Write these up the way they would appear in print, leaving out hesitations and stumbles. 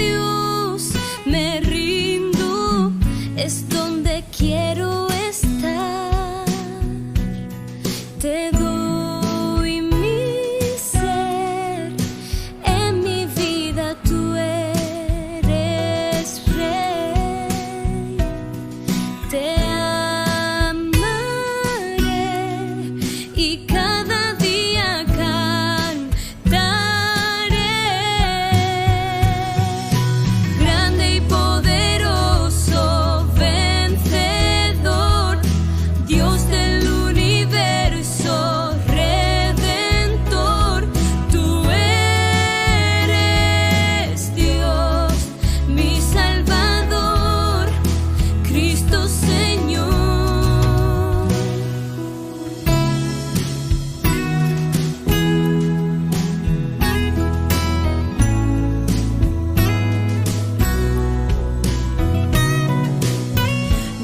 Dios, me rindo, es donde quiero estar. Te doy mi ser, en mi vida tú eres rey. Te amaré y cada día cantaré. Grande y poderoso, vencedor, Dios del universo, redentor. Tú eres Dios, mi Salvador, Cristo Señor.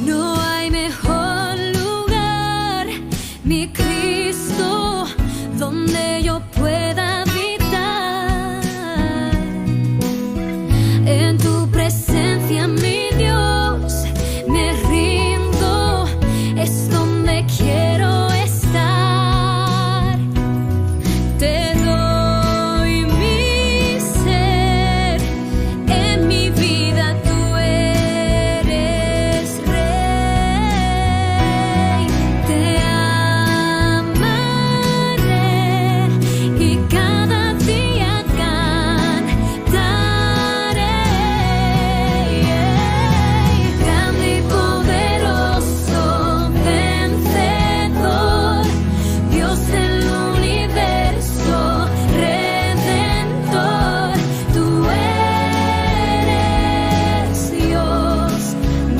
No hay mejor lugar, mi Cristo, donde yo pueda habitar. En tu presencia, mi Dios, me rindo, es donde quiero estar. Te doy mi ser, en mi vida tú eres rey. Te amaré y cada día cantaré. Grande y poderoso, vencedor, Dios del universo, redentor. Tú eres Dios,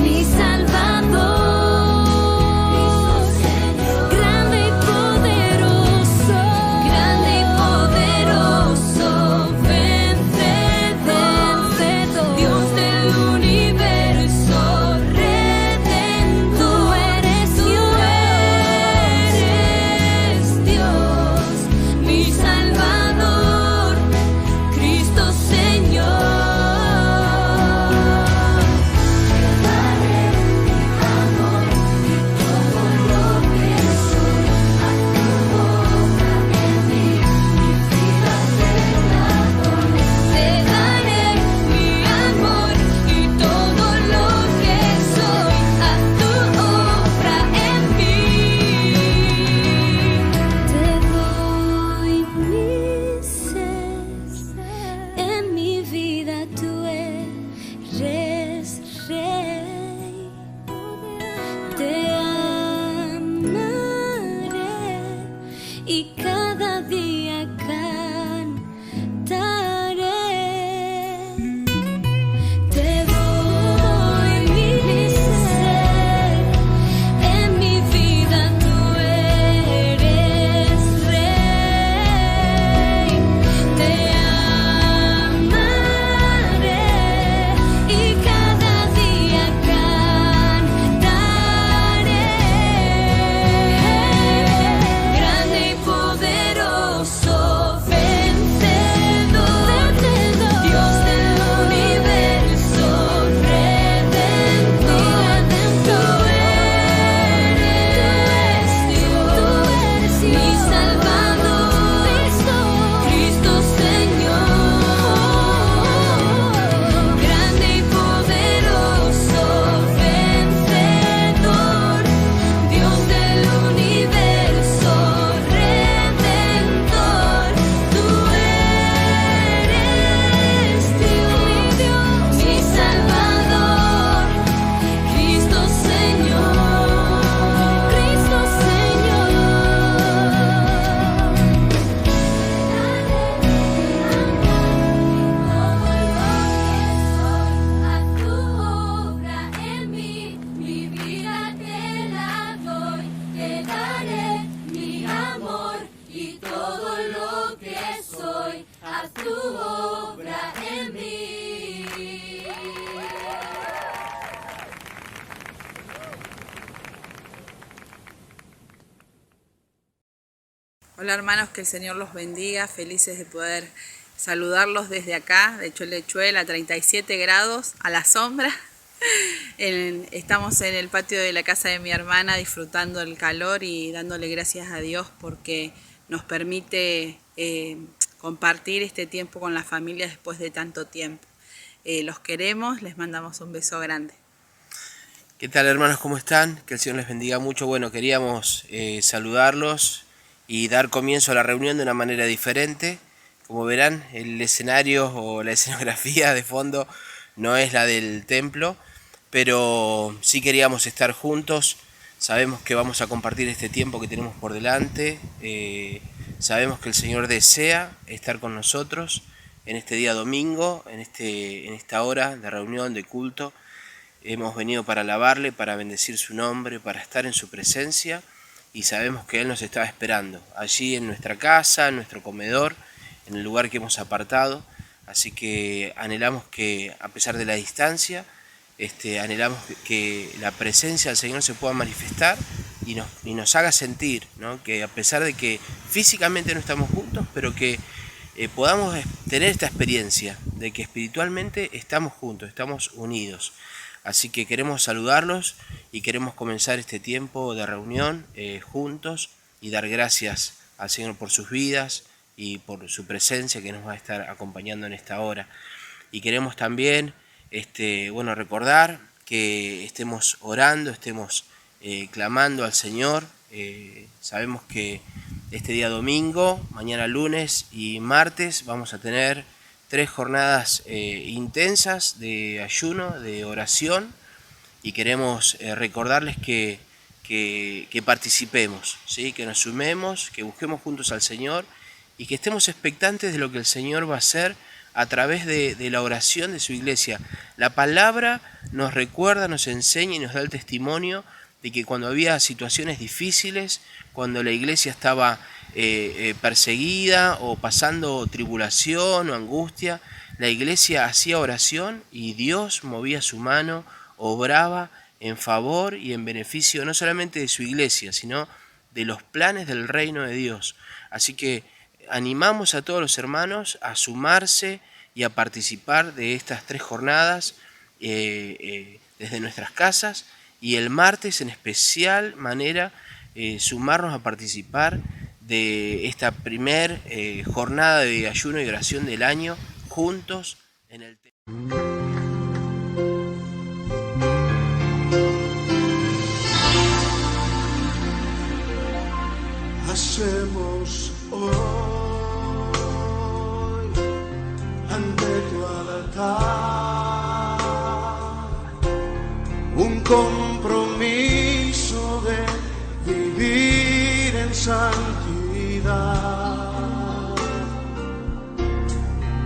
mi Salvador. Grande y poderoso, vencedor, Dios del universo, redentor. Tú eres Dios, mi Salvador, Cristo Señor. Te daré mi amor y todo lo que soy, haz tu obra en mí. Te doy mi ser, en mi vida tú eres rey. Te amaré y cada día cantaré. Te doy mi ser, en mi vida tú eres rey. Te amaré y cada día cantaré. Grande y poderoso, vencedor, Dios del universo, redentor. Tú eres Dios, mi Salvador, Cristo Señor. Grande y poderoso, vencedor, Dios del universo, redentor. Tú eres Dios, mi Salvador, Cristo Señor, Cristo Señor. Haz tu obra en mí, mi vida te la doy. Te daré mi amor y todo lo que soy, haz tu obra en mí. Hola hermanos, que el Señor los bendiga, felices de poder saludarlos desde acá, de Cholechuel, a 37 grados, a la sombra. Estamos en el patio de la casa de mi hermana disfrutando el calor y dándole gracias a Dios porque nos permite compartir este tiempo con la familia después de tanto tiempo. Los queremos, les mandamos un beso grande. ¿Qué tal, hermanos? ¿Cómo están? Que el Señor les bendiga mucho. Bueno, queríamos saludarlos y dar comienzo a la reunión de una manera diferente. Como verán, el escenario o la escenografía de fondo no es la del templo, pero sí queríamos estar juntos. Sabemos que vamos a compartir este tiempo que tenemos por delante. Sabemos que el Señor desea estar con nosotros en este día domingo, en esta hora de reunión, de culto. Hemos venido para alabarle, para bendecir su nombre, para estar en su presencia, y sabemos que Él nos está esperando allí en nuestra casa, en nuestro comedor, en el lugar que hemos apartado. Así que anhelamos que, a pesar de la distancia, anhelamos que la presencia del Señor se pueda manifestar y nos haga sentir, ¿no? Que a pesar de que físicamente no estamos juntos, pero que podamos tener esta experiencia de que espiritualmente estamos juntos, estamos unidos. Así que queremos saludarlos y queremos comenzar este tiempo de reunión juntos y dar gracias al Señor por sus vidas y por su presencia que nos va a estar acompañando en esta hora. Y queremos también recordar que estemos orando, estemos clamando al Señor. Sabemos que este día domingo, mañana lunes y martes vamos a tener 3 jornadas intensas de ayuno, de oración, y queremos recordarles que participemos, ¿sí? Que nos sumemos, que busquemos juntos al Señor y que estemos expectantes de lo que el Señor va a hacer a través de la oración de su iglesia. La palabra nos recuerda, nos enseña y nos da el testimonio de que cuando había situaciones difíciles, cuando la iglesia estaba perseguida o pasando tribulación o angustia, la iglesia hacía oración y Dios movía su mano, obraba en favor y en beneficio no solamente de su iglesia, sino de los planes del reino de Dios. Así que animamos a todos los hermanos a sumarse y a participar de estas 3 jornadas desde nuestras casas, y el martes en especial manera sumarnos a participar de esta primer jornada de ayuno y oración del año juntos en el templo. Hacemos hoy ante tu altar un compromiso de vivir en santidad.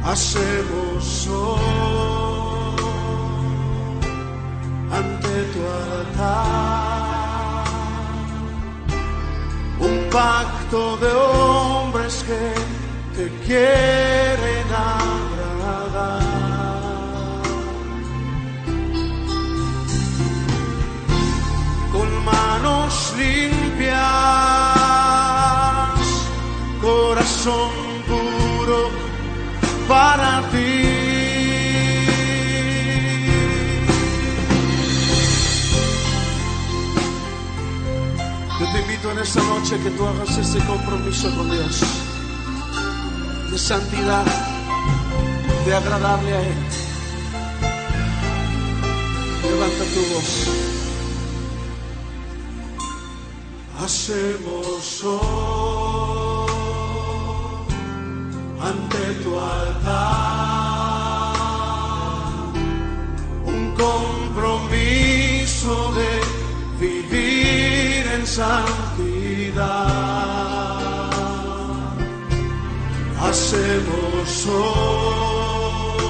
Hacemos hoy ante tu altar un pacto de hombres que te quieren agradar. Con manos limpias, corazón puro para ti. Yo te invito en esta noche que tú hagas este compromiso con Dios, de santidad, de agradarle a Él. Levanta tu voz. Hacemos hoy ante tu altar un compromiso de vivir en santidad. Hacemos hoy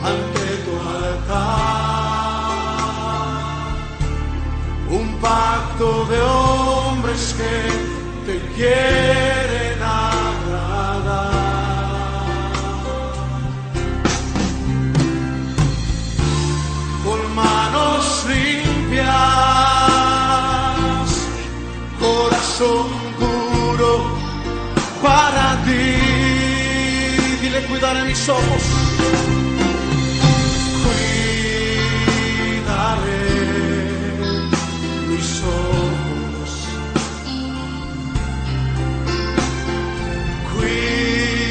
ante tu altar un pacto de hombres que te quieren agradar. Con manos limpias, corazón puro para ti. cuidaré mis ojos. Cuidaré mis ojos. Cuidaré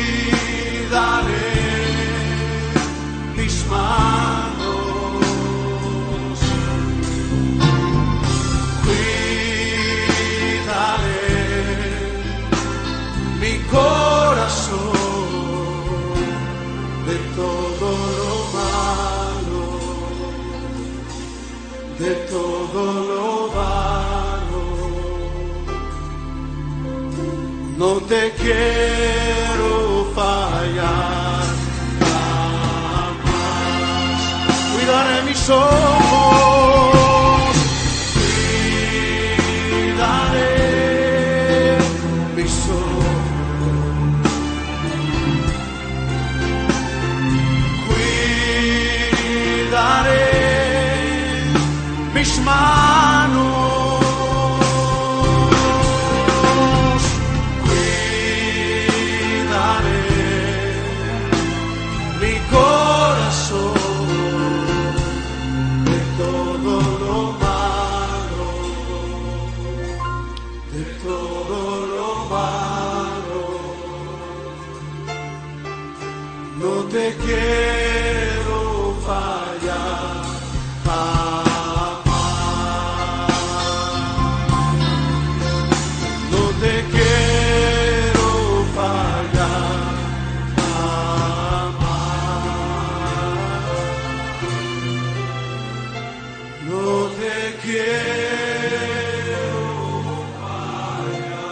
mis manos. Cuidaré mi corazón de todo lo malo, de todo lo malo. No te quiero fallar jamás. Cuidaré mis ojos, cuidaré mis ojos. Cuidaré mis manos, cuidaré mi corazón de todo lo malo, de todo lo malo. No te quiero fallar jamás. No te quiero fallar jamás. No te quiero fallar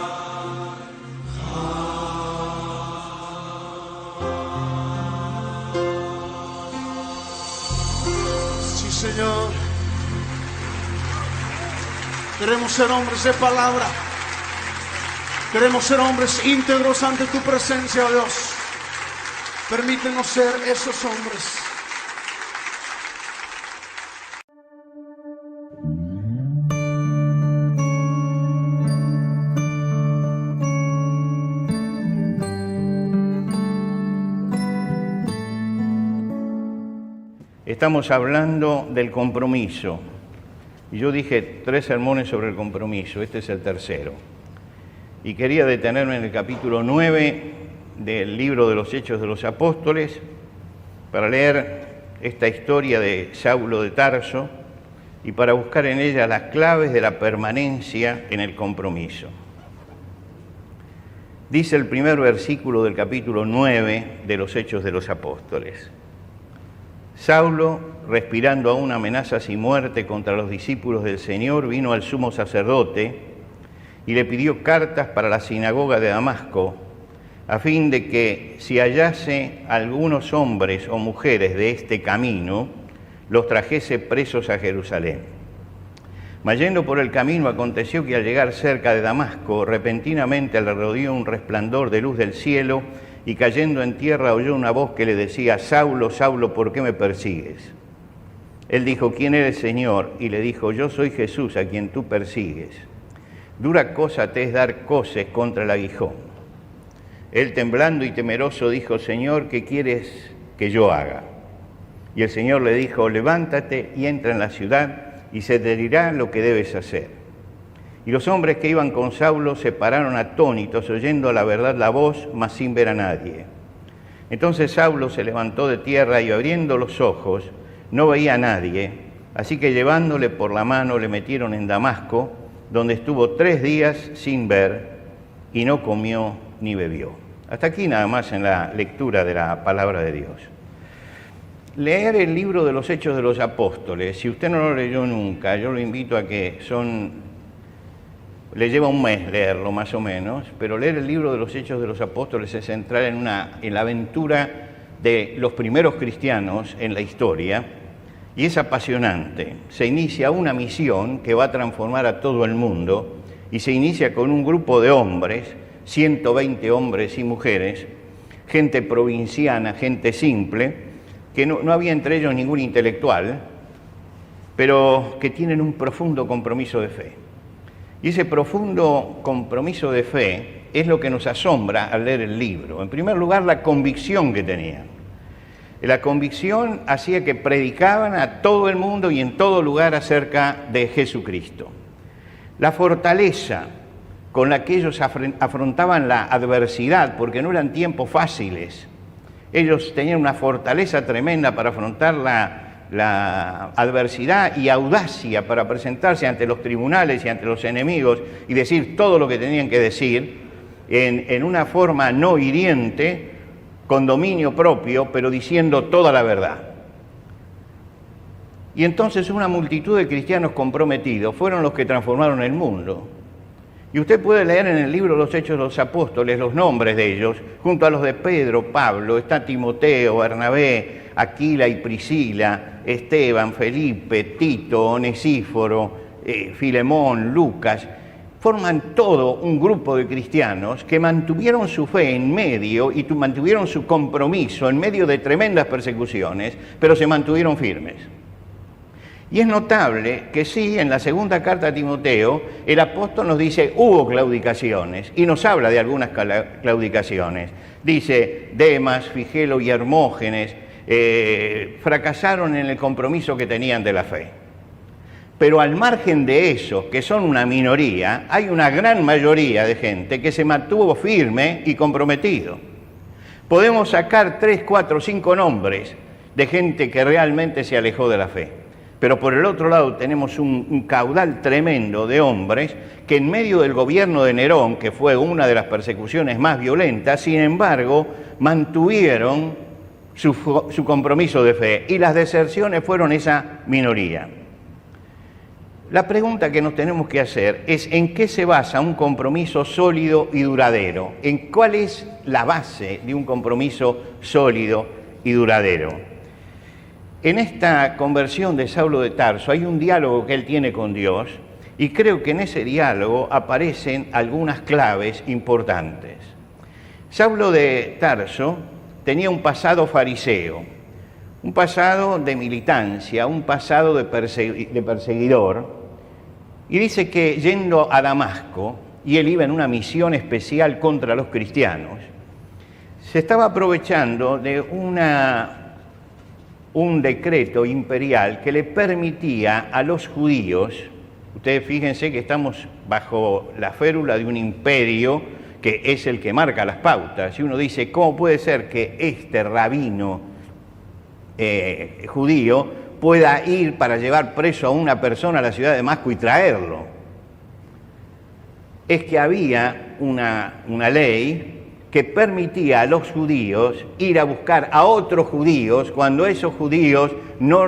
jamás. Sí, Señor. Queremos ser hombres de palabra. Queremos ser hombres íntegros ante tu presencia, oh Dios. Permítenos ser esos hombres. Estamos hablando del compromiso. Y yo dije 3 sermones sobre el compromiso, este es el tercero. Y quería detenerme en el capítulo 9 del libro de los Hechos de los Apóstoles para leer esta historia de Saulo de Tarso y para buscar en ella las claves de la permanencia en el compromiso. Dice el primer versículo del capítulo 9 de los Hechos de los Apóstoles. Saulo, respirando aún amenazas y muerte contra los discípulos del Señor, vino al sumo sacerdote y le pidió cartas para la sinagoga de Damasco, a fin de que si hallase algunos hombres o mujeres de este camino, los trajese presos a Jerusalén. Mas yendo por el camino, aconteció que al llegar cerca de Damasco, repentinamente le rodeó un resplandor de luz del cielo, y cayendo en tierra oyó una voz que le decía: Saulo, Saulo, ¿por qué me persigues? Él dijo: ¿Quién eres, Señor? Y le dijo: Yo soy Jesús, a quien tú persigues. Dura cosa te es dar coces contra el aguijón. Él, temblando y temeroso, dijo: Señor, ¿qué quieres que yo haga? Y el Señor le dijo: levántate y entra en la ciudad, y se te dirá lo que debes hacer. Y los hombres que iban con Saulo se pararon atónitos, oyendo a la verdad la voz, mas sin ver a nadie. Entonces Saulo se levantó de tierra y abriendo los ojos, no veía a nadie, así que llevándole por la mano le metieron en Damasco, donde estuvo 3 días sin ver, y no comió ni bebió. Hasta aquí nada más en la lectura de la palabra de Dios. Leer el libro de los Hechos de los Apóstoles, si usted no lo leyó nunca, yo lo invito a que le lleva un mes leerlo más o menos, pero leer el libro de los Hechos de los Apóstoles es entrar en la aventura de los primeros cristianos en la historia, y es apasionante. Se inicia una misión que va a transformar a todo el mundo, y se inicia con un grupo de hombres, 120 hombres y mujeres, gente provinciana, gente simple, que no había entre ellos ningún intelectual, pero que tienen un profundo compromiso de fe. Y ese profundo compromiso de fe es lo que nos asombra al leer el libro. En primer lugar, la convicción que tenían. La convicción hacía que predicaban a todo el mundo y en todo lugar acerca de Jesucristo. La fortaleza con la que ellos afrontaban la adversidad, porque no eran tiempos fáciles. Ellos tenían una fortaleza tremenda para afrontar la adversidad y audacia para presentarse ante los tribunales y ante los enemigos y decir todo lo que tenían que decir en una forma no hiriente, con dominio propio, pero diciendo toda la verdad. Y entonces una multitud de cristianos comprometidos fueron los que transformaron el mundo. Y usted puede leer en el libro Los Hechos de los Apóstoles los nombres de ellos, junto a los de Pedro, Pablo, está Timoteo, Bernabé, Aquila y Priscila, Esteban, Felipe, Tito, Onesíforo, Filemón, Lucas. Forman todo un grupo de cristianos que mantuvieron su fe en medio y mantuvieron su compromiso en medio de tremendas persecuciones, pero se mantuvieron firmes. Y es notable que sí, en la segunda carta a Timoteo, el apóstol nos dice, hubo claudicaciones, y nos habla de algunas claudicaciones. Dice, Demas, Figelo y Hermógenes fracasaron en el compromiso que tenían de la fe. Pero al margen de eso, que son una minoría, hay una gran mayoría de gente que se mantuvo firme y comprometido. Podemos sacar 3, 4, 5 nombres de gente que realmente se alejó de la fe. Pero por el otro lado tenemos un caudal tremendo de hombres que en medio del gobierno de Nerón, que fue una de las persecuciones más violentas, sin embargo, mantuvieron su compromiso de fe y las deserciones fueron esa minoría. La pregunta que nos tenemos que hacer es ¿en qué se basa un compromiso sólido y duradero? ¿En cuál es la base de un compromiso sólido y duradero? En esta conversión de Saulo de Tarso hay un diálogo que él tiene con Dios y creo que en ese diálogo aparecen algunas claves importantes. Saulo de Tarso tenía un pasado fariseo, un pasado de militancia, un pasado de perseguidor, y dice que yendo a Damasco, y él iba en una misión especial contra los cristianos, se estaba aprovechando de un decreto imperial que le permitía a los judíos, ustedes fíjense que estamos bajo la férula de un imperio que es el que marca las pautas, y uno dice, ¿cómo puede ser que este rabino judío pueda ir para llevar preso a una persona a la ciudad de Damasco y traerlo? Es que había una ley que permitía a los judíos ir a buscar a otros judíos cuando esos judíos no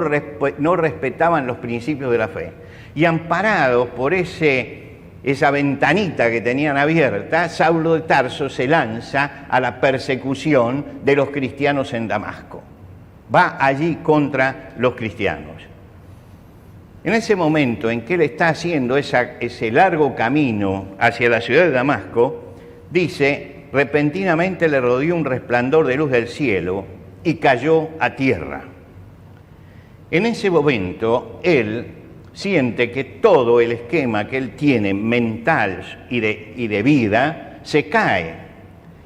respetaban los principios de la fe. Y amparados por esa ventanita que tenían abierta, Saulo de Tarso se lanza a la persecución de los cristianos en Damasco. Va allí contra los cristianos. En ese momento en que él está haciendo ese largo camino hacia la ciudad de Damasco, dice, repentinamente le rodeó un resplandor de luz del cielo y cayó a tierra. En ese momento, él siente que todo el esquema que él tiene mental y de vida se cae.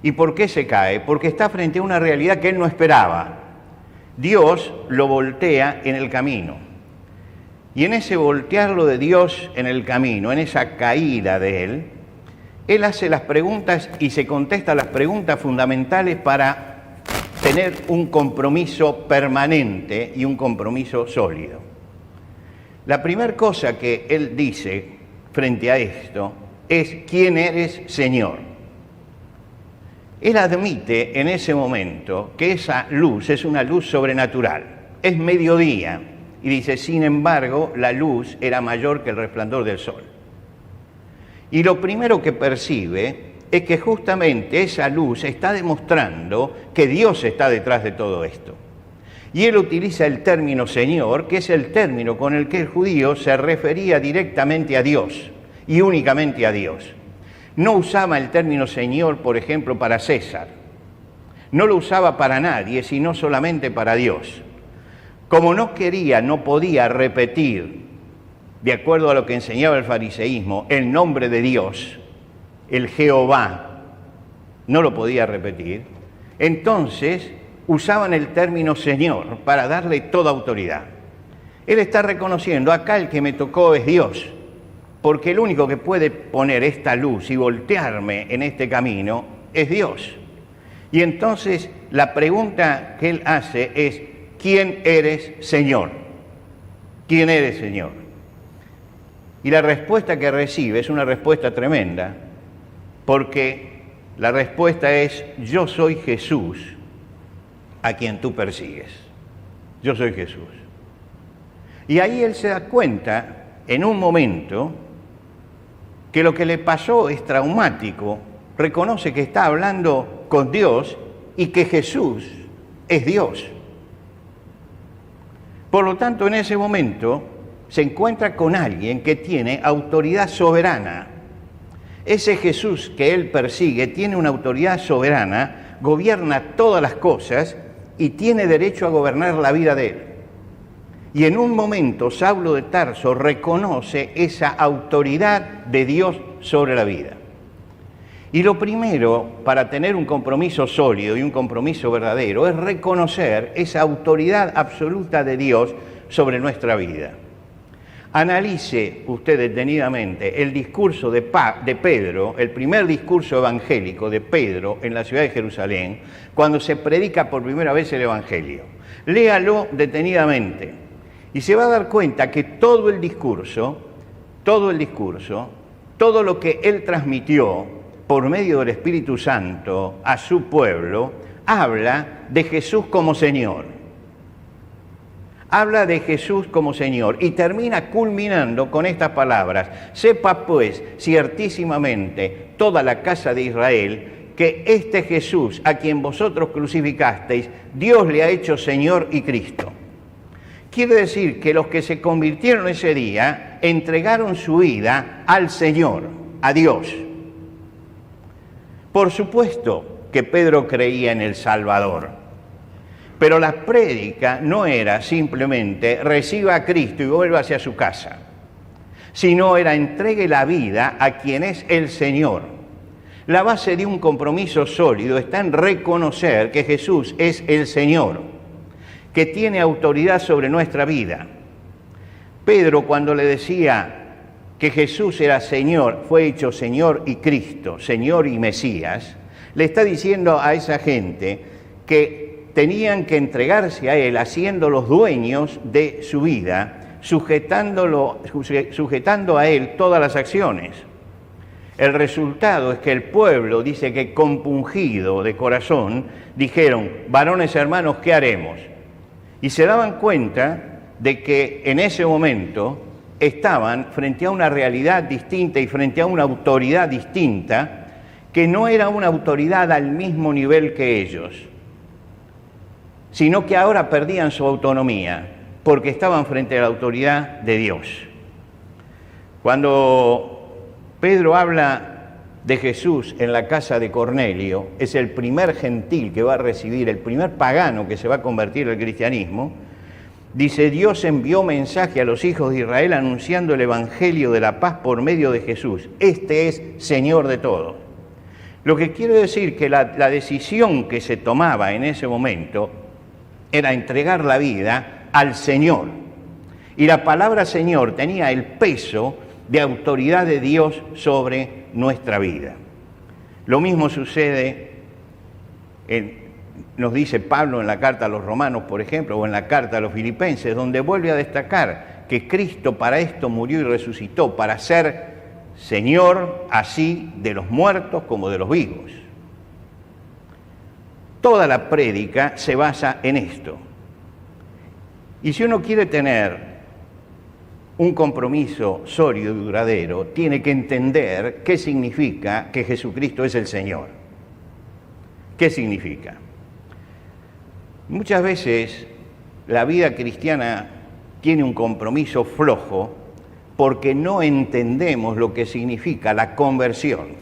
¿Y por qué se cae? Porque está frente a una realidad que él no esperaba. Dios lo voltea en el camino. Y en ese voltearlo de Dios en el camino, en esa caída de él hace las preguntas y se contesta las preguntas fundamentales para tener un compromiso permanente y un compromiso sólido. La primera cosa que él dice frente a esto es ¿quién eres, Señor? Él admite en ese momento que esa luz es una luz sobrenatural, es mediodía, y dice, sin embargo, la luz era mayor que el resplandor del sol. Y lo primero que percibe es que justamente esa luz está demostrando que Dios está detrás de todo esto. Y él utiliza el término Señor, que es el término con el que el judío se refería directamente a Dios y únicamente a Dios. No usaba el término Señor, por ejemplo, para César. No lo usaba para nadie, sino solamente para Dios. Como no podía repetir, de acuerdo a lo que enseñaba el fariseísmo, el nombre de Dios, el Jehová, no lo podía repetir, entonces usaban el término Señor para darle toda autoridad. Él está reconociendo, acá el que me tocó es Dios, porque el único que puede poner esta luz y voltearme en este camino es Dios. Y entonces la pregunta que él hace es, ¿quién eres, Señor? ¿Quién eres, Señor? Y la respuesta que recibe es una respuesta tremenda, porque la respuesta es, yo soy Jesús a quien tú persigues. Yo soy Jesús. Y ahí él se da cuenta, en un momento, que lo que le pasó es traumático. Reconoce que está hablando con Dios y que Jesús es Dios. Por lo tanto, en ese momento se encuentra con alguien que tiene autoridad soberana. Ese Jesús que él persigue tiene una autoridad soberana, gobierna todas las cosas y tiene derecho a gobernar la vida de él. Y en un momento Saulo de Tarso reconoce esa autoridad de Dios sobre la vida. Y lo primero para tener un compromiso sólido y un compromiso verdadero es reconocer esa autoridad absoluta de Dios sobre nuestra vida. Analice usted detenidamente el discurso de Pedro, el primer discurso evangélico de Pedro en la ciudad de Jerusalén, cuando se predica por primera vez el Evangelio. Léalo detenidamente y se va a dar cuenta que todo el discurso, todo lo que él transmitió por medio del Espíritu Santo a su pueblo, habla de Jesús como Señor. Habla de Jesús como Señor y termina culminando con estas palabras: sepa pues ciertísimamente toda la casa de Israel que este Jesús a quien vosotros crucificasteis, Dios le ha hecho Señor y Cristo. Quiere decir que los que se convirtieron ese día entregaron su vida al Señor, a Dios. Por supuesto que Pedro creía en el Salvador, pero la prédica no era simplemente reciba a Cristo y vuelva hacia su casa, sino era entregue la vida a quien es el Señor. La base de un compromiso sólido está en reconocer que Jesús es el Señor, que tiene autoridad sobre nuestra vida. Pedro, cuando le decía que Jesús era Señor, fue hecho Señor y Cristo, Señor y Mesías, le está diciendo a esa gente que tenían que entregarse a Él, haciéndolos dueños de su vida, sujetando a Él todas las acciones. El resultado es que el pueblo dice que compungido de corazón, dijeron, varones hermanos, ¿qué haremos? Y se daban cuenta de que en ese momento estaban frente a una realidad distinta y frente a una autoridad distinta, que no era una autoridad al mismo nivel que ellos, sino que ahora perdían su autonomía, porque estaban frente a la autoridad de Dios. Cuando Pedro habla de Jesús en la casa de Cornelio, es el primer gentil que va a recibir, el primer pagano que se va a convertir al cristianismo. Dice, Dios envió mensaje a los hijos de Israel anunciando el evangelio de la paz por medio de Jesús. Este es Señor de todos. Lo que quiere decir que la decisión que se tomaba en ese momento era entregar la vida al Señor. Y la palabra Señor tenía el peso de autoridad de Dios sobre nuestra vida. Lo mismo sucede nos dice Pablo en la carta a los Romanos, por ejemplo, o en la carta a los Filipenses, donde vuelve a destacar que Cristo para esto murió y resucitó, para ser Señor así de los muertos como de los vivos. Toda la prédica se basa en esto. Y si uno quiere tener un compromiso sólido y duradero, tiene que entender qué significa que Jesucristo es el Señor. ¿Qué significa? Muchas veces la vida cristiana tiene un compromiso flojo porque no entendemos lo que significa la conversión.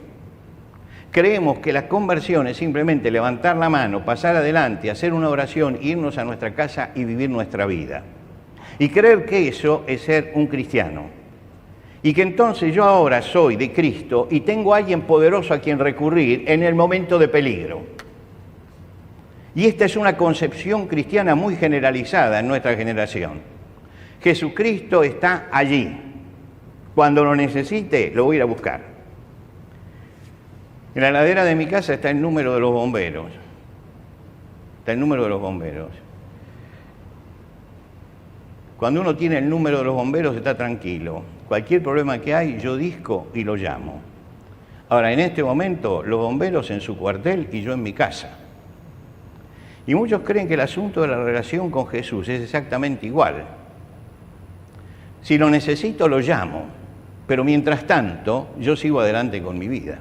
Creemos que la conversión es simplemente levantar la mano, pasar adelante, hacer una oración, irnos a nuestra casa y vivir nuestra vida. Y creer que eso es ser un cristiano. Y que entonces yo ahora soy de Cristo y tengo a alguien poderoso a quien recurrir en el momento de peligro. Y esta es una concepción cristiana muy generalizada en nuestra generación. Jesucristo está allí. Cuando lo necesite, lo voy a ir a buscar. En la heladera de mi casa está el número de los bomberos. Está el número de los bomberos. Cuando uno tiene el número de los bomberos está tranquilo. Cualquier problema que hay, yo disco y lo llamo. Ahora, en este momento, los bomberos en su cuartel y yo en mi casa. Y muchos creen que el asunto de la relación con Jesús es exactamente igual. Si lo necesito, lo llamo. Pero mientras tanto, yo sigo adelante con mi vida.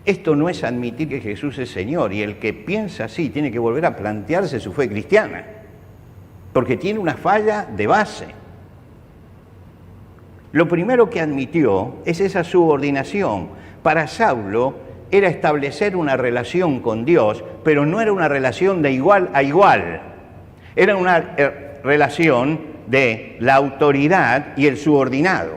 Esto no es admitir que Jesús es Señor, y el que piensa así tiene que volver a plantearse su fe cristiana, porque tiene una falla de base. Lo primero que admitió es esa subordinación. Para Saulo era establecer una relación con Dios, pero no era una relación de igual a igual. Era una relación de la autoridad y el subordinado.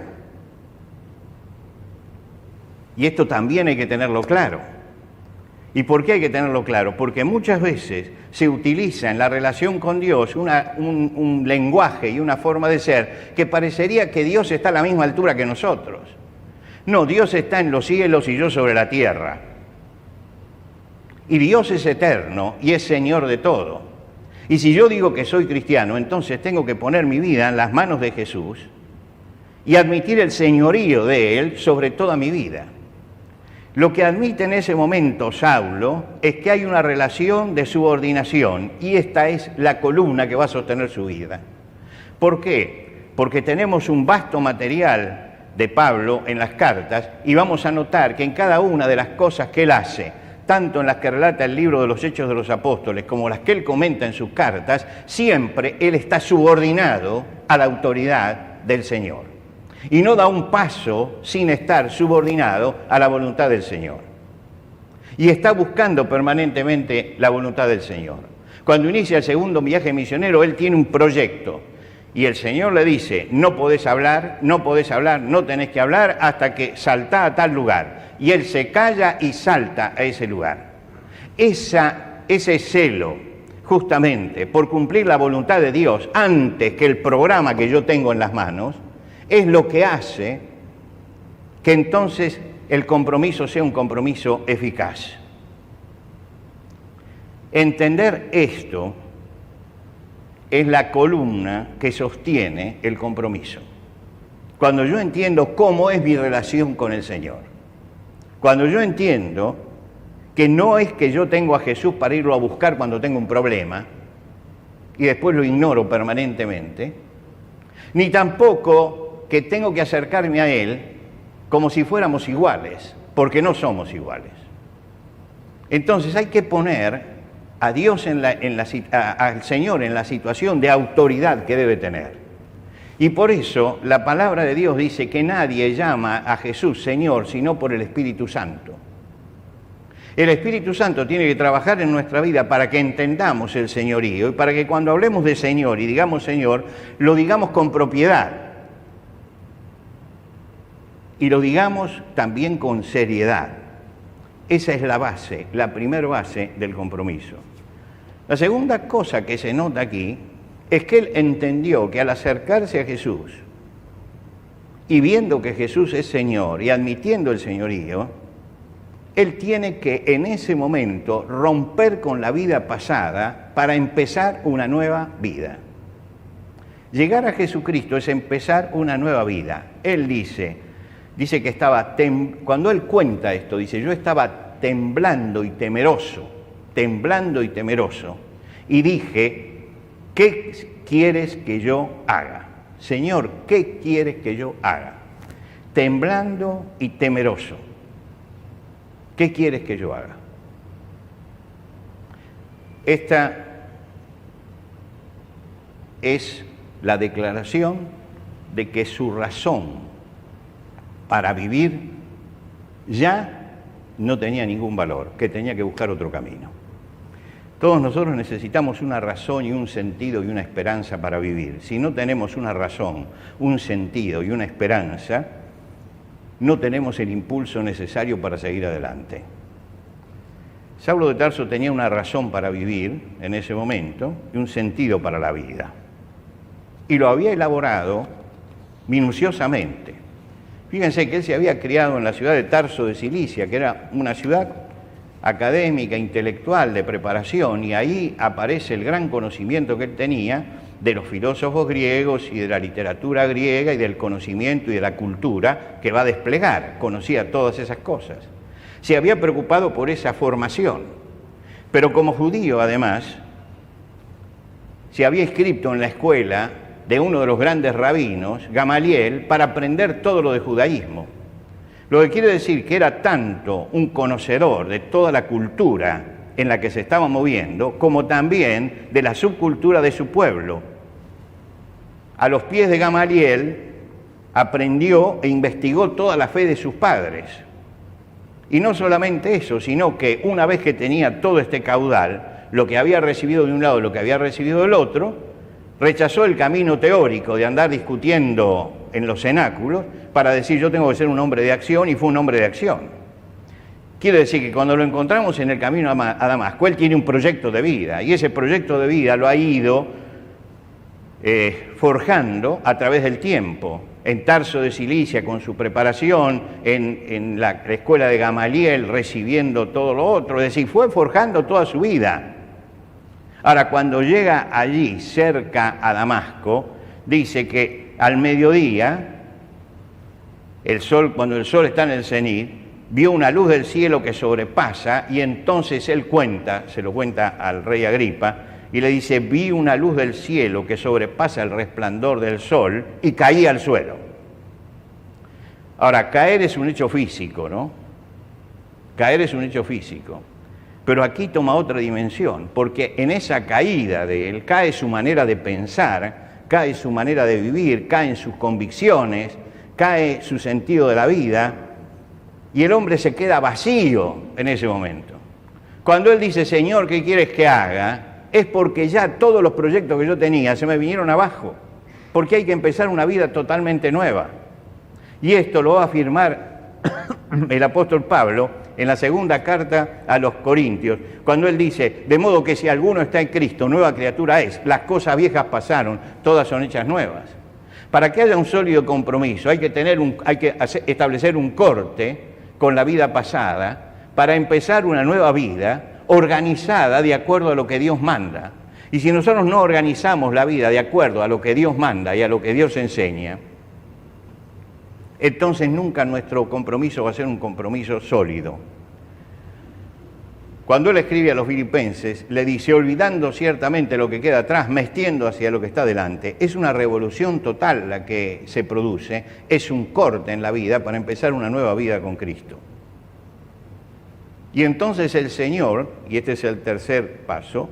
Y esto también hay que tenerlo claro. ¿Y por qué hay que tenerlo claro? Porque muchas veces se utiliza en la relación con Dios un lenguaje y una forma de ser que parecería que Dios está a la misma altura que nosotros. No, Dios está en los cielos y yo sobre la tierra. Y Dios es eterno y es Señor de todo. Y si yo digo que soy cristiano, entonces tengo que poner mi vida en las manos de Jesús y admitir el señorío de Él sobre toda mi vida. Lo que admite en ese momento Saulo es que hay una relación de subordinación y esta es la columna que va a sostener su vida. ¿Por qué? Porque tenemos un vasto material de Pablo en las cartas y vamos a notar que en cada una de las cosas que él hace, tanto en las que relata el libro de los Hechos de los Apóstoles como las que él comenta en sus cartas, siempre él está subordinado a la autoridad del Señor. Y no da un paso sin estar subordinado a la voluntad del Señor. Y está buscando permanentemente la voluntad del Señor. Cuando inicia el segundo viaje misionero, él tiene un proyecto. Y el Señor le dice, no podés hablar, no tenés que hablar hasta que saltá a tal lugar. Y él se calla y salta a ese lugar. Ese celo, justamente, por cumplir la voluntad de Dios antes que el programa que yo tengo en las manos, es lo que hace que entonces el compromiso sea un compromiso eficaz. Entender esto es la columna que sostiene el compromiso. Cuando yo entiendo cómo es mi relación con el Señor, cuando yo entiendo que no es que yo tengo a Jesús para irlo a buscar cuando tengo un problema y después lo ignoro permanentemente, ni tampoco que tengo que acercarme a Él como si fuéramos iguales, porque no somos iguales. Entonces hay que poner a Dios al Señor en la situación de autoridad que debe tener. Y por eso la palabra de Dios dice que nadie llama a Jesús Señor sino por el Espíritu Santo. El Espíritu Santo tiene que trabajar en nuestra vida para que entendamos el señorío y para que cuando hablemos de Señor y digamos Señor, lo digamos con propiedad. Y lo digamos también con seriedad. Esa es la base, la primera base del compromiso. La segunda cosa que se nota aquí es que él entendió que al acercarse a Jesús y viendo que Jesús es Señor y admitiendo el señorío, él tiene que en ese momento romper con la vida pasada para empezar una nueva vida. Llegar a Jesucristo es empezar una nueva vida. Él dice que estaba, cuando él cuenta esto, dice, yo estaba temblando y temeroso, y dije, ¿qué quieres que yo haga? Señor, ¿qué quieres que yo haga? Temblando y temeroso. ¿Qué quieres que yo haga? Esta es la declaración de que su razón para vivir ya no tenía ningún valor, que tenía que buscar otro camino. Todos nosotros necesitamos una razón y un sentido y una esperanza para vivir. Si no tenemos una razón, un sentido y una esperanza, no tenemos el impulso necesario para seguir adelante. Saulo de Tarso tenía una razón para vivir en ese momento y un sentido para la vida. Y lo había elaborado minuciosamente. Fíjense que él se había criado en la ciudad de Tarso de Cilicia, que era una ciudad académica, intelectual, de preparación, y ahí aparece el gran conocimiento que él tenía de los filósofos griegos y de la literatura griega y del conocimiento y de la cultura que va a desplegar. Conocía todas esas cosas. Se había preocupado por esa formación, pero como judío además, se había inscrito en la escuela de uno de los grandes rabinos, Gamaliel, para aprender todo lo de judaísmo. Lo que quiere decir que era tanto un conocedor de toda la cultura en la que se estaba moviendo, como también de la subcultura de su pueblo. A los pies de Gamaliel aprendió e investigó toda la fe de sus padres. Y no solamente eso, sino que una vez que tenía todo este caudal, lo que había recibido de un lado y lo que había recibido del otro, rechazó el camino teórico de andar discutiendo en los cenáculos para decir yo tengo que ser un hombre de acción, y fue un hombre de acción. Quiere decir que cuando lo encontramos en el camino a Damasco, él tiene un proyecto de vida, y ese proyecto de vida lo ha ido forjando a través del tiempo. En Tarso de Cilicia con su preparación, en la escuela de Gamaliel recibiendo todo lo otro, es decir, fue forjando toda su vida. Ahora, cuando llega allí, cerca a Damasco, dice que al mediodía, cuando el sol está en el cenit, vio una luz del cielo que sobrepasa, y entonces él se lo cuenta al rey Agripa, y le dice, vi una luz del cielo que sobrepasa el resplandor del sol, y caí al suelo. Ahora, caer es un hecho físico, ¿no? Caer es un hecho físico. Pero aquí toma otra dimensión, porque en esa caída de él cae su manera de pensar, cae su manera de vivir, caen sus convicciones, cae su sentido de la vida, y el hombre se queda vacío en ese momento. Cuando él dice, Señor, ¿qué quieres que haga?, es porque ya todos los proyectos que yo tenía se me vinieron abajo, porque hay que empezar una vida totalmente nueva. Y esto lo va a afirmar el apóstol Pablo en la segunda carta a los Corintios, cuando él dice, de modo que si alguno está en Cristo, nueva criatura es, las cosas viejas pasaron, todas son hechas nuevas. Para que haya un sólido compromiso hay que establecer un corte con la vida pasada para empezar una nueva vida organizada de acuerdo a lo que Dios manda. Y si nosotros no organizamos la vida de acuerdo a lo que Dios manda y a lo que Dios enseña, entonces nunca nuestro compromiso va a ser un compromiso sólido. Cuando él escribe a los filipenses, le dice, olvidando ciertamente lo que queda atrás, mestiendo hacia lo que está delante. Es una revolución total la que se produce, es un corte en la vida para empezar una nueva vida con Cristo. Y entonces el Señor, y este es el tercer paso,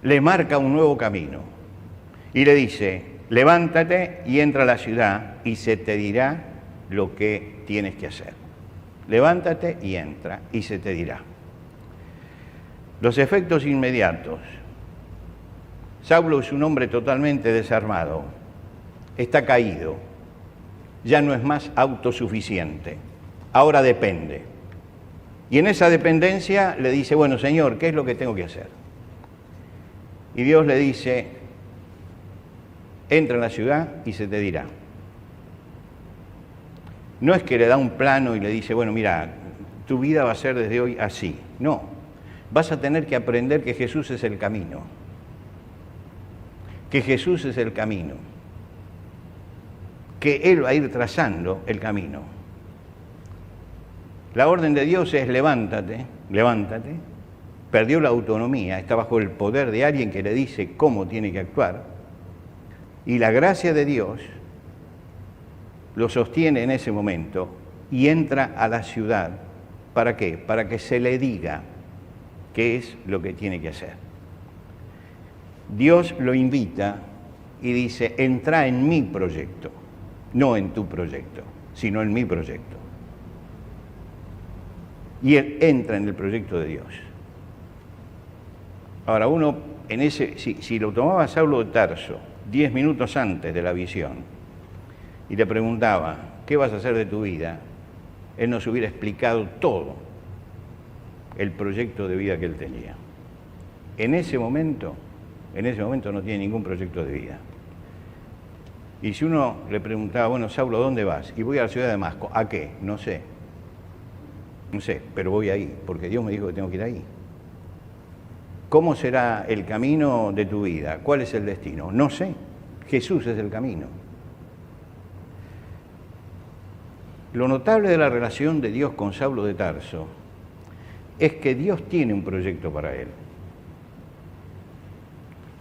le marca un nuevo camino. Y le dice, levántate y entra a la ciudad y se te dirá lo que tienes que hacer. Levántate y entra y se te dirá. Los efectos inmediatos. Saulo es un hombre totalmente desarmado, está caído, ya no es más autosuficiente, ahora depende. Y en esa dependencia le dice, bueno, Señor, ¿qué es lo que tengo que hacer? Y Dios le dice, entra en la ciudad y se te dirá. No es que le da un plano y le dice, bueno, mira, tu vida va a ser desde hoy así. No, vas a tener que aprender que Jesús es el camino. Que Jesús es el camino. Que Él va a ir trazando el camino. La orden de Dios es levántate, levántate. Perdió la autonomía, está bajo el poder de alguien que le dice cómo tiene que actuar. Y la gracia de Dios lo sostiene en ese momento y entra a la ciudad. ¿Para qué? Para que se le diga qué es lo que tiene que hacer. Dios lo invita y dice, entra en mi proyecto, no en tu proyecto, sino en mi proyecto. Y él entra en el proyecto de Dios. Ahora, uno, si lo tomaba Saulo de Tarso 10 minutos antes de la visión y le preguntaba, ¿qué vas a hacer de tu vida?, él nos hubiera explicado todo el proyecto de vida que él tenía. En ese momento no tiene ningún proyecto de vida. Y si uno le preguntaba, bueno, Saulo, ¿dónde vas? Y voy a la ciudad de Damasco. ¿A qué? No sé. No sé, pero voy ahí, porque Dios me dijo que tengo que ir ahí. ¿Cómo será el camino de tu vida? ¿Cuál es el destino? No sé. Jesús es el camino. Lo notable de la relación de Dios con Saulo de Tarso es que Dios tiene un proyecto para él.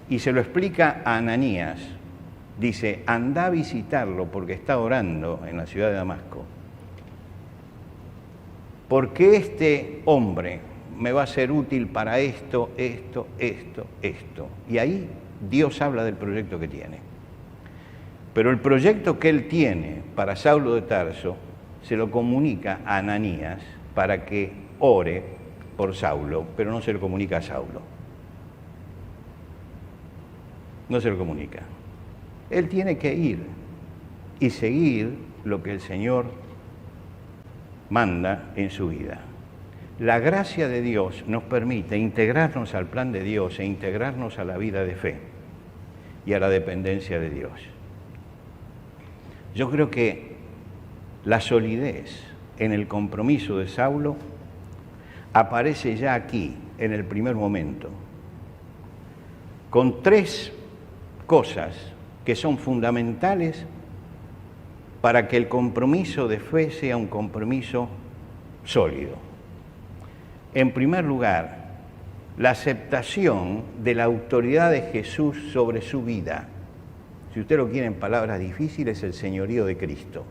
Y se lo explica a Ananías. Dice, anda a visitarlo porque está orando en la ciudad de Damasco. Porque este hombre me va a ser útil para esto. Y ahí Dios habla del proyecto que tiene. Pero el proyecto que él tiene para Saulo de Tarso se lo comunica a Ananías para que ore por Saulo, pero no se lo comunica a Saulo. No se lo comunica. Él tiene que ir y seguir lo que el Señor manda en su vida. La gracia de Dios nos permite integrarnos al plan de Dios e integrarnos a la vida de fe y a la dependencia de Dios. Yo creo que la solidez en el compromiso de Saulo aparece ya aquí, en el primer momento, con 3 cosas que son fundamentales para que el compromiso de fe sea un compromiso sólido. En primer lugar, la aceptación de la autoridad de Jesús sobre su vida. Si usted lo quiere en palabras difíciles, el señorío de Cristo.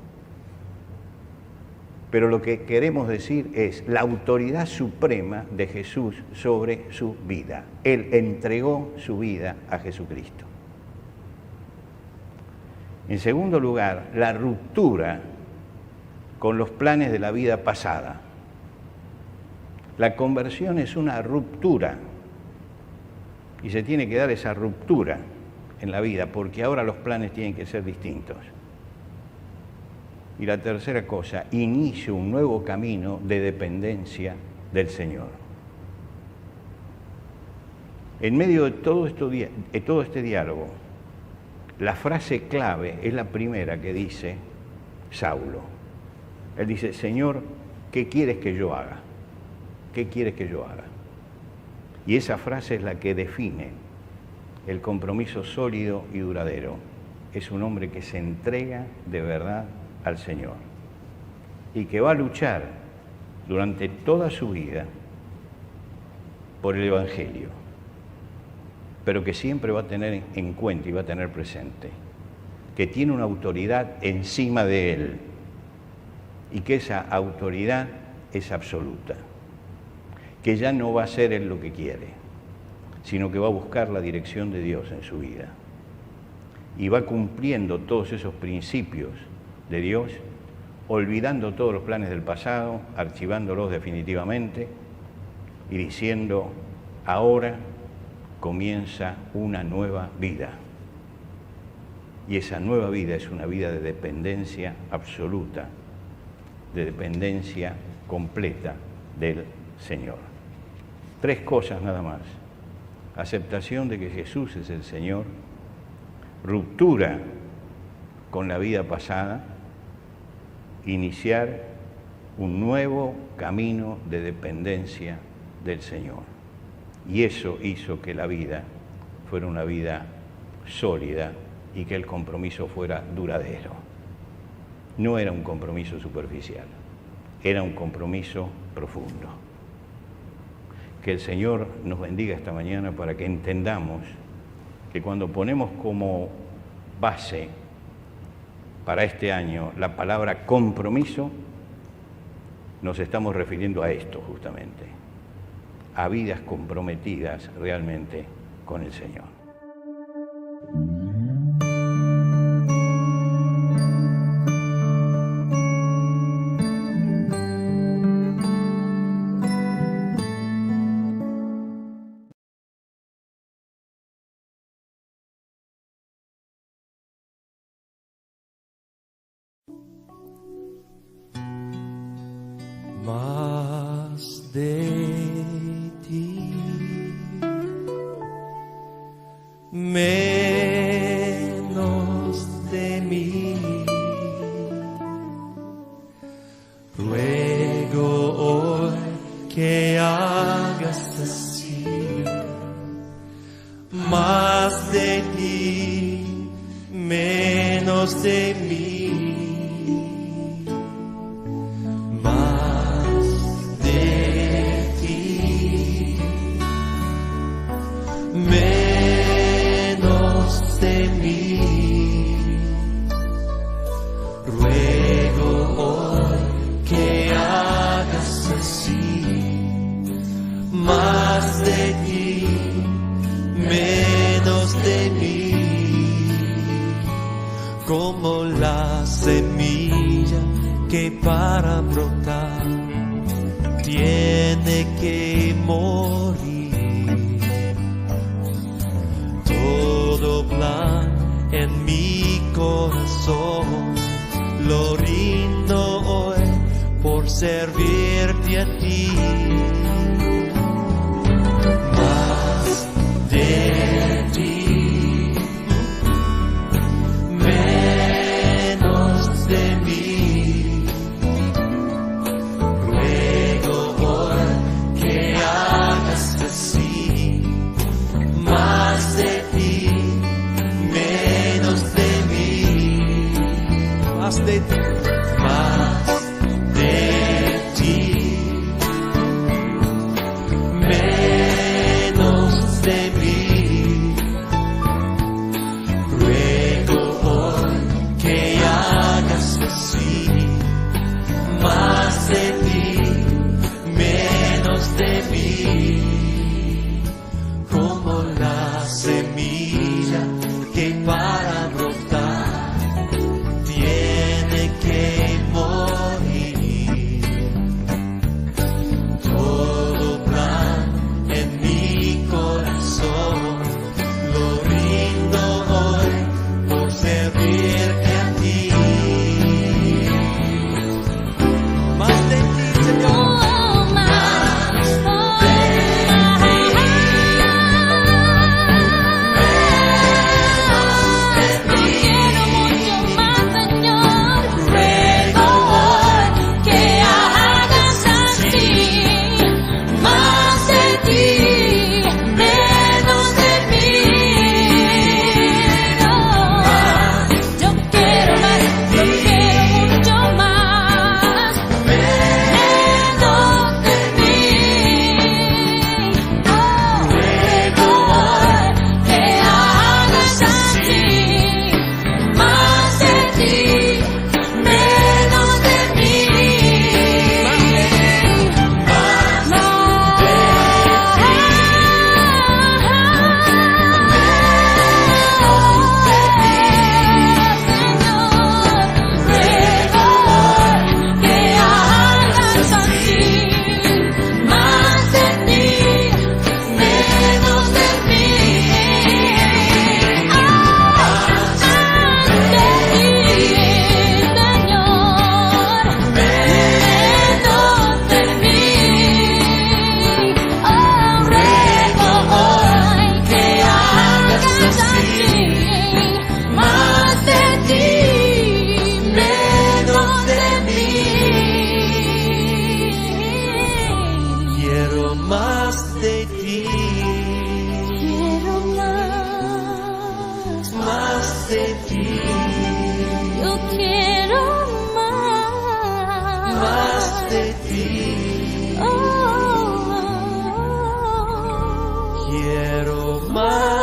Pero lo que queremos decir es la autoridad suprema de Jesús sobre su vida. Él entregó su vida a Jesucristo. En segundo lugar, la ruptura con los planes de la vida pasada. La conversión es una ruptura y se tiene que dar esa ruptura en la vida porque ahora los planes tienen que ser distintos. Y la tercera cosa, inicio un nuevo camino de dependencia del Señor. En medio de todo este diálogo, la frase clave es la primera que dice Saulo. Él dice, Señor, ¿qué quieres que yo haga? ¿Qué quieres que yo haga? Y esa frase es la que define el compromiso sólido y duradero. Es un hombre que se entrega de verdad al Señor y que va a luchar durante toda su vida por el Evangelio, pero que siempre va a tener en cuenta y va a tener presente que tiene una autoridad encima de él y que esa autoridad es absoluta, que ya no va a hacer él lo que quiere, sino que va a buscar la dirección de Dios en su vida y va cumpliendo todos esos principios de Dios, olvidando todos los planes del pasado, archivándolos definitivamente y diciendo, ahora comienza una nueva vida. Y esa nueva vida es una vida de dependencia absoluta, de dependencia completa del Señor. 3 cosas nada más. Aceptación de que Jesús es el Señor, ruptura con la vida pasada, iniciar un nuevo camino de dependencia del Señor. Y eso hizo que la vida fuera una vida sólida y que el compromiso fuera duradero. No era un compromiso superficial, era un compromiso profundo. Que el Señor nos bendiga esta mañana para que entendamos que cuando ponemos como base para este año la palabra compromiso, nos estamos refiriendo a esto justamente, a vidas comprometidas realmente con el Señor. menos de mí, más de ti, menos de mí. Ruego hoy que hagas así, más de ti, menos de mí, como la semilla que para brotar tiene que morir. Todo plan en mi corazón lo rindo hoy por servirte a ti. Más de ti, menos de mí. Ruego hoy que hagas así, más de ti, menos de mí. Más de ti, más de ti, menos de mí. Ruego hoy que hagas así, más de ti, menos de mí, como la semilla que para brotar tiene que morir. Todo plan en mi corazón lo rindo hoy por servirte a ti. Más de ti, Señor. Quiero más.